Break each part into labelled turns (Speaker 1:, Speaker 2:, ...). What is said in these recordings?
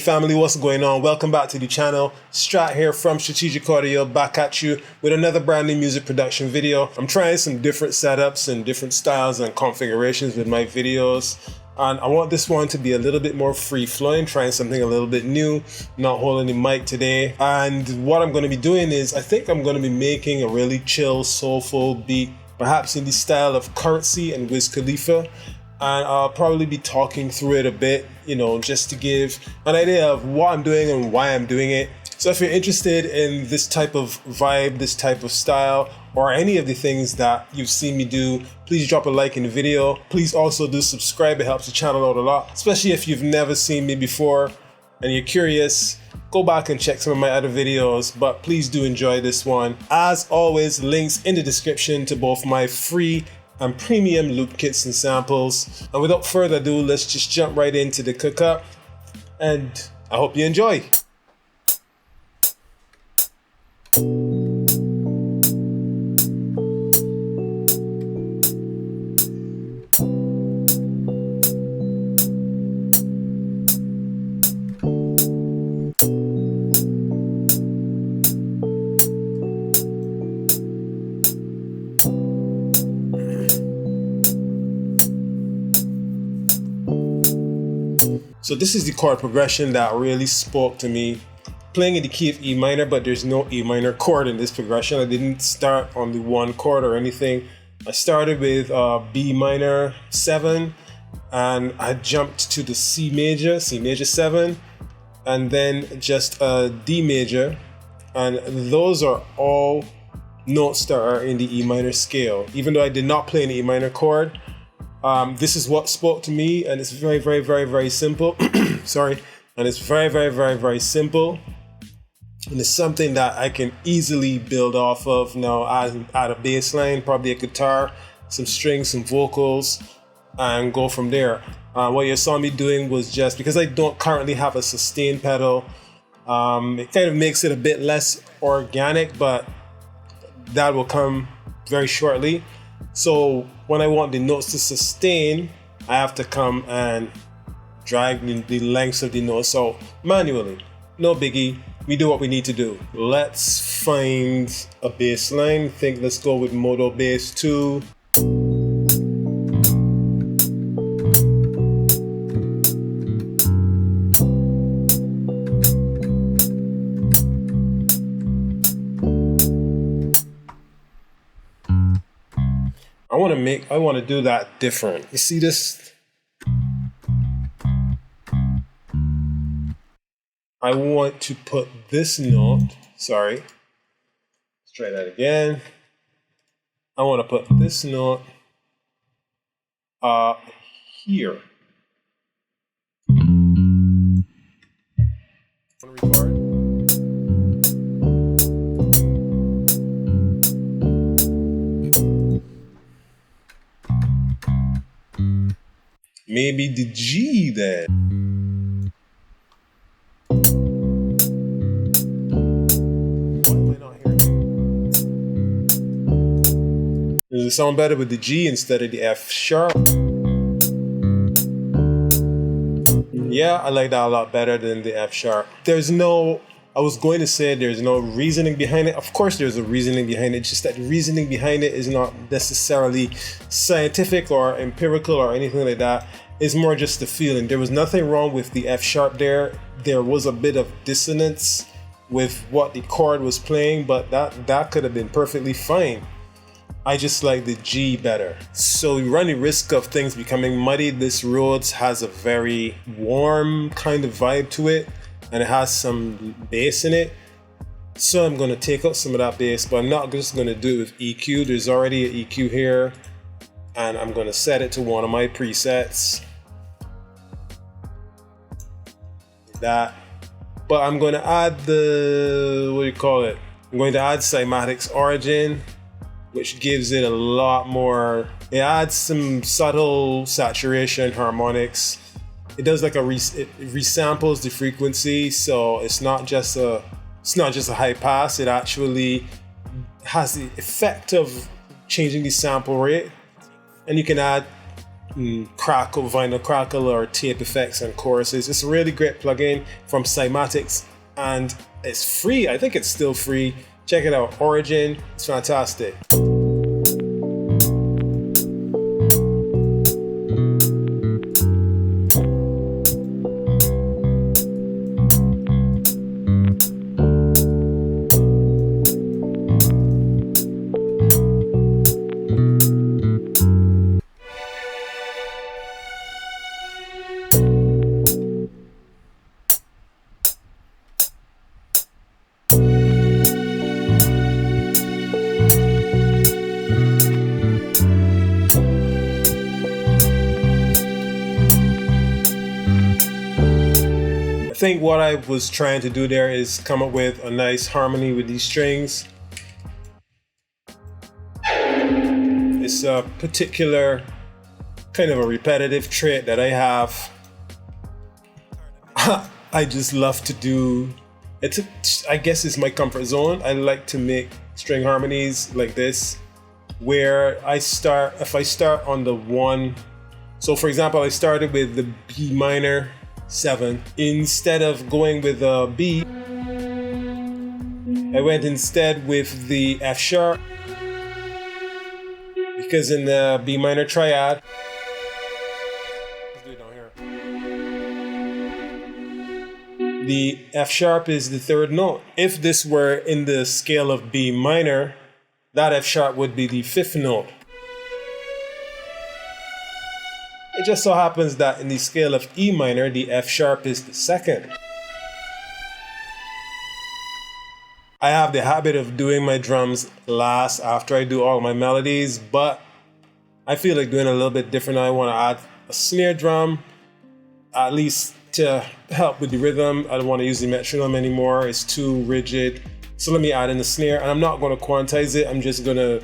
Speaker 1: family, what's going on? Welcome back to the channel. Strat here from Strategic Audio, back at you with another brand new music production video. I'm trying some different setups and different styles and configurations with my videos. And I want this one to be a little bit more free-flowing, trying something a little bit new, not holding the mic today. And what I'm going to be doing is, I think I'm going to be making a really chill, soulful beat, perhaps in the style of Currensy and Wiz Khalifa. And I'll probably be talking through it a bit, you know, just to give an idea of what I'm doing and why I'm doing it. So if you're interested in this type of vibe, this type of style, or any of the things that you've seen me do, please drop a like in the video. Please also do subscribe, it helps the channel out a lot, especially if you've never seen me before and you're curious. Go back and check some of my other videos, but please do enjoy this one. As always, links in the description to both my free and premium loop kits and samples. And without further ado, let's just jump right into the cookup, and I hope you enjoy. So this is the chord progression that really spoke to me. Playing in the key of E minor, but there's no E minor chord in this progression. I didn't start on the one chord or anything. I started with B minor 7, and I jumped to the C major 7, and then just a D major. And those are all notes that are in the E minor scale. Even though I did not play an E minor chord, this is what spoke to me, and it's very simple. Sorry. And it's very simple. And it's something that I can easily build off of. Now, add a bass line, probably a guitar, some strings, some vocals, and go from there. What you saw me doing was just, because I don't currently have a sustain pedal, it kind of makes it a bit less organic, but that will come very shortly. So when I want the notes to sustain, I have to come and drag the lengths of the notes out manually. No biggie, we do what we need to do. Let's find a bass line. Let's go with Modo Bass 2. I want to do that different. You see this? I want to put this note, sorry. Let's try that again. I want to put this note here. Record. Maybe the G then. Why am I not hearing it? Does it sound better with the G instead of the F sharp? Yeah, I like that a lot better than the F sharp. I was going to say there's no reasoning behind it. Of course there's a reasoning behind it, just that the reasoning behind it is not necessarily scientific or empirical or anything like that. It's more just the feeling. There was nothing wrong with the F sharp there. There was a bit of dissonance with what the chord was playing, but that could have been perfectly fine. I just like the G better. So we run the risk of things becoming muddy. This Rhodes has a very warm kind of vibe to it, and it has some bass in it. So I'm gonna take out some of that bass, but I'm not just gonna do it with EQ. There's already an EQ here, and I'm gonna set it to one of my presets. That. But I'm gonna add I'm going to add Cymatics Origin, which gives it a lot more. It adds some subtle saturation, harmonics. It does like it resamples the frequency, so it's not just a high pass. It actually has the effect of changing the sample rate, and you can add crackle, vinyl crackle, or tape effects and choruses. It's a really great plugin from Cymatics, and it's free. I think it's still free. Check it out. Origin. It's fantastic. I think what I was trying to do there is come up with a nice harmony with these strings. It's a particular kind of a repetitive trait that I have. I just love to do it. I guess it's my comfort zone. I like to make string harmonies like this, where if I start on the 1, so for example, I started with the B minor 7. Instead of going with a B, I went instead with the F sharp, because in the B minor triad, let's do it down here, the F sharp is the 3rd note. If this were in the scale of B minor, that F sharp would be the 5th note. It just so happens that in the scale of E minor, the F sharp is the 2nd. I have the habit of doing my drums last after I do all my melodies, but I feel like doing a little bit different. I want to add a snare drum, at least to help with the rhythm. I don't want to use the metronome anymore. It's too rigid. So let me add in the snare, and I'm not going to quantize it. I'm just going to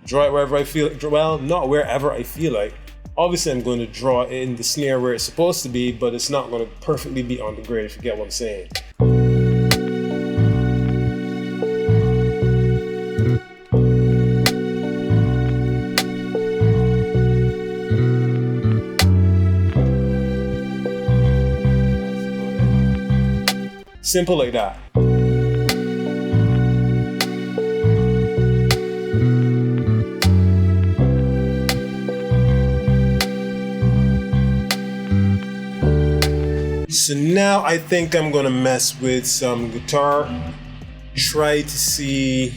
Speaker 1: draw it wherever I feel. Well, not wherever I feel like. Obviously, I'm going to draw in the snare where it's supposed to be, but it's not going to perfectly be on the grid, if you get what I'm saying. Simple like that. So now I think I'm gonna mess with some guitar, try to see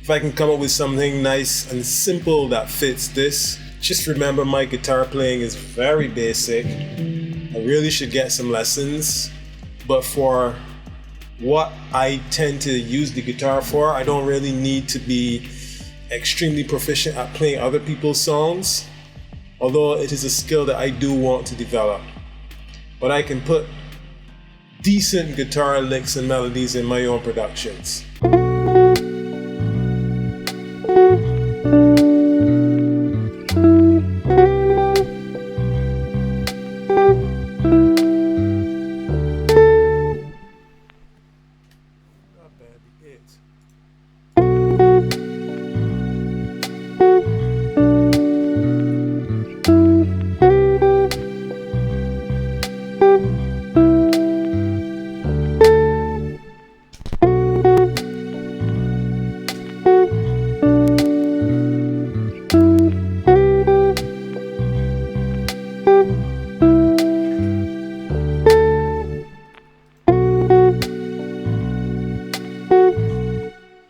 Speaker 1: if I can come up with something nice and simple that fits this. Just remember, my guitar playing is very basic. I really should get some lessons, but for what I tend to use the guitar for, I don't really need to be extremely proficient at playing other people's songs, although it is a skill that I do want to develop. But I can put decent guitar licks and melodies in my own productions.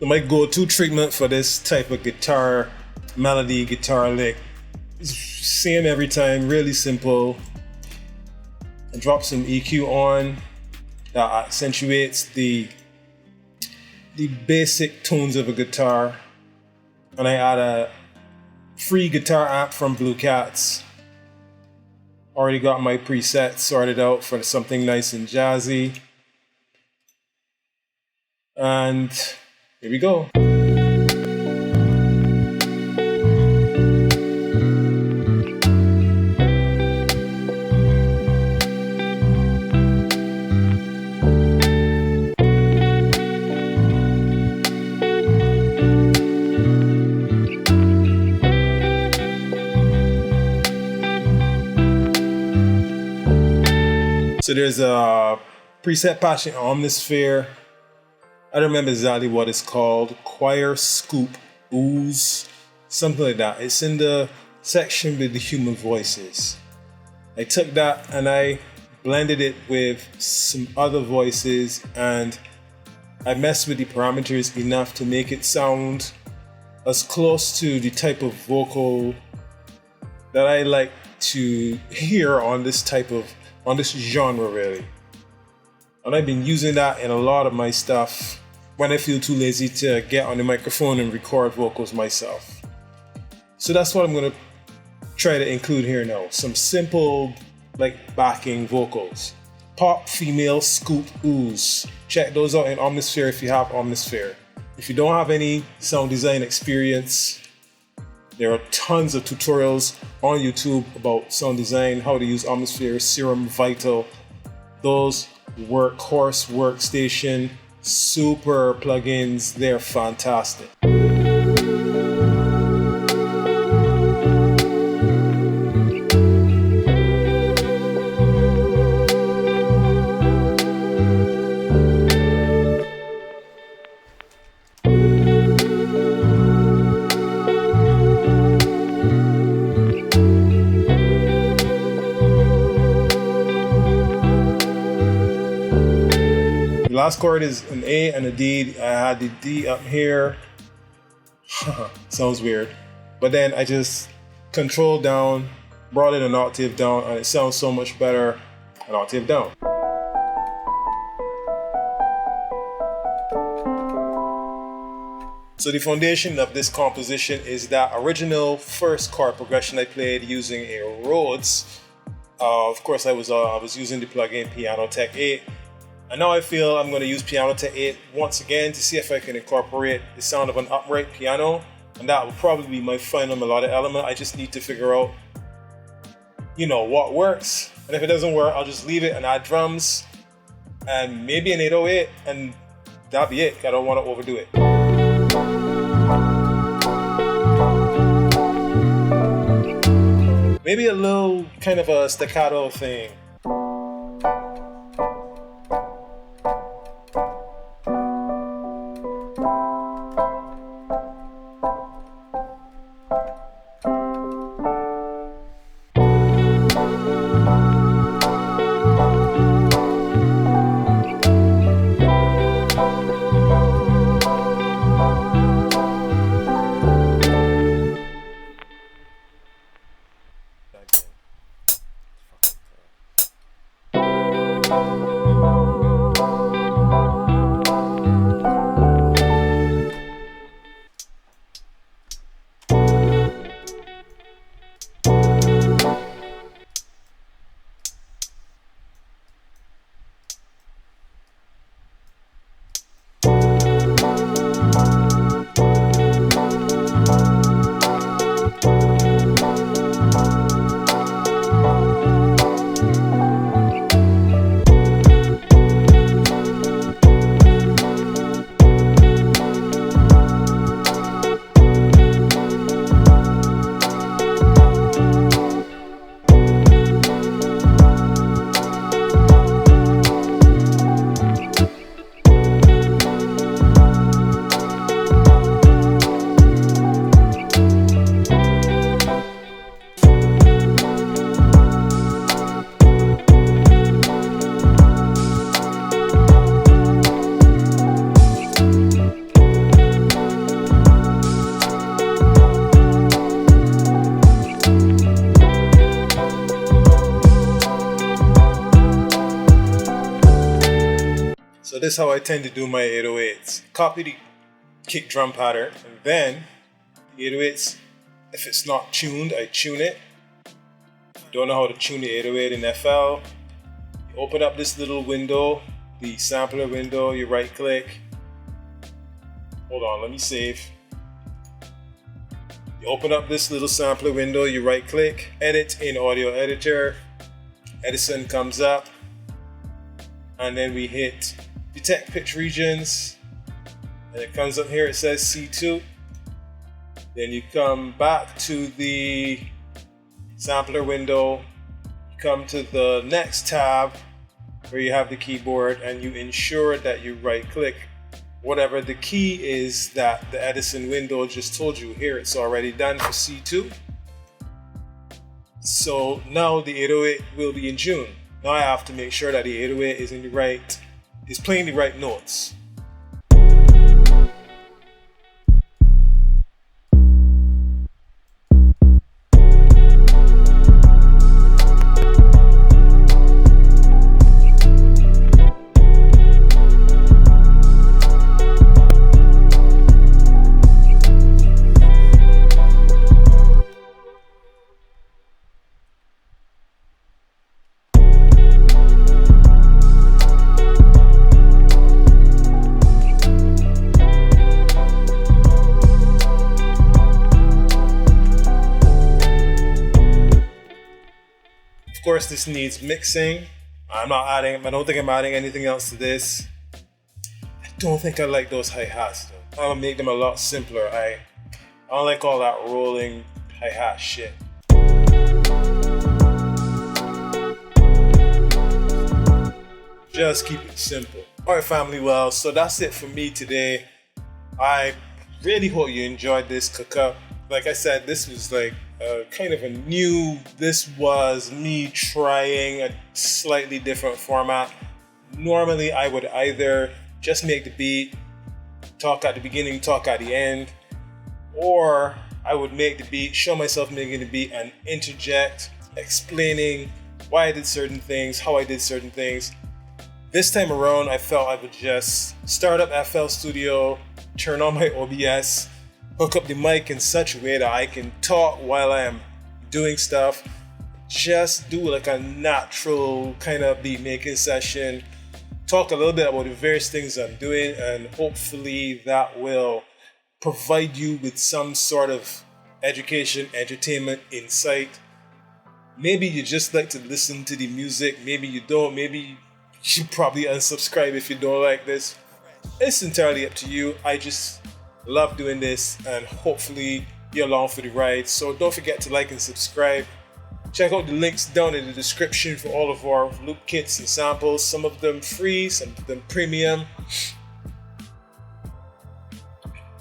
Speaker 1: My go-to treatment for this type of guitar melody, guitar lick, is same every time, really simple. I drop some EQ on that accentuates the basic tones of a guitar, and I add a free guitar app from Blue Cats. Already got my presets sorted out for something nice and jazzy, and here we go. So there's a preset patch in Omnisphere. I don't remember exactly what it's called. Choir, Scoop, Ooze, something like that. It's in the section with the human voices. I took that and I blended it with some other voices, and I messed with the parameters enough to make it sound as close to the type of vocal that I like to hear on this genre really. And I've been using that in a lot of my stuff when I feel too lazy to get on the microphone and record vocals myself. So that's what I'm gonna try to include here now. Some simple backing vocals. Pop, female, scoop, ooze. Check those out in Omnisphere if you have Omnisphere. If you don't have any sound design experience, there are tons of tutorials on YouTube about sound design, how to use Omnisphere, Serum, Vital. Those workhorse workstation, super plugins, they're fantastic. The last chord is an A and a D. I had the D up here. Sounds weird. But then I just controlled down, brought it an octave down, and it sounds so much better an octave down. So the foundation of this composition is that original first chord progression I played using a Rhodes. Of course, I was using the plugin Piano Tech 8. And now I feel I'm going to use Piano Tech 8 once again to see if I can incorporate the sound of an upright piano. And that will probably be my final melodic element. I just need to figure out, what works. And if it doesn't work, I'll just leave it and add drums and maybe an 808, and that'll be it. I don't want to overdo it. Maybe a little kind of a staccato thing. So this is how I tend to do my 808s. Copy the kick drum pattern, and then the 808s, if it's not tuned, I tune it. If you don't know how to tune the 808 in FL, you open up this little window, the sampler window, you right click. Hold on, let me save. You open up this little sampler window, you right click, edit in audio editor. Edison comes up, and then we hit detect pitch regions, and it comes up here, it says C2. Then you come back to the sampler window, you come to the next tab, where you have the keyboard and you ensure that you right click whatever the key is that the Edison window just told you. Here it's already done for C2. So now the 808 will be in June. Now I have to make sure that the 808 is playing the right notes. Of course, this needs mixing. I don't think I'm adding anything else to this. I don't think I like those hi-hats though. I'll make them a lot simpler. I don't like all that rolling hi-hat shit. Just keep it simple. Alright family, well, so that's it for me today. I really hope you enjoyed this cook-up. Like I said, this was like kind of this was me trying a slightly different format. Normally I would either just make the beat, talk at the beginning, talk at the end, or I would make the beat, show myself making the beat and interject, explaining why I did certain things, how I did certain things. This time around, I felt I would just start up FL Studio, turn on my OBS, hook up the mic in such a way that I can talk while I am doing stuff. Just do like a natural kind of beat making session. Talk a little bit about the various things I'm doing, and hopefully that will provide you with some sort of education, entertainment, insight. Maybe you just like to listen to the music, maybe you don't, maybe you probably unsubscribe if you don't like this. It's entirely up to you. I just love doing this and hopefully you're along for the ride. So don't forget to like and subscribe. Check out the links down in the description for all of our loop kits and samples. Some of them free, some of them premium.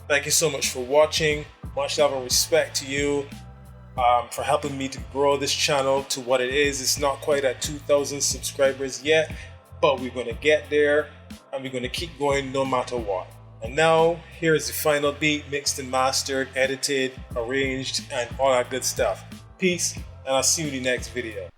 Speaker 1: Thank you so much for watching. Much love and respect to you for helping me to grow this channel to what it is. It's not quite at 2,000 subscribers yet, but we're going to get there and we're going to keep going no matter what. And now, here is the final beat, mixed and mastered, edited, arranged, and all that good stuff. Peace, and I'll see you in the next video.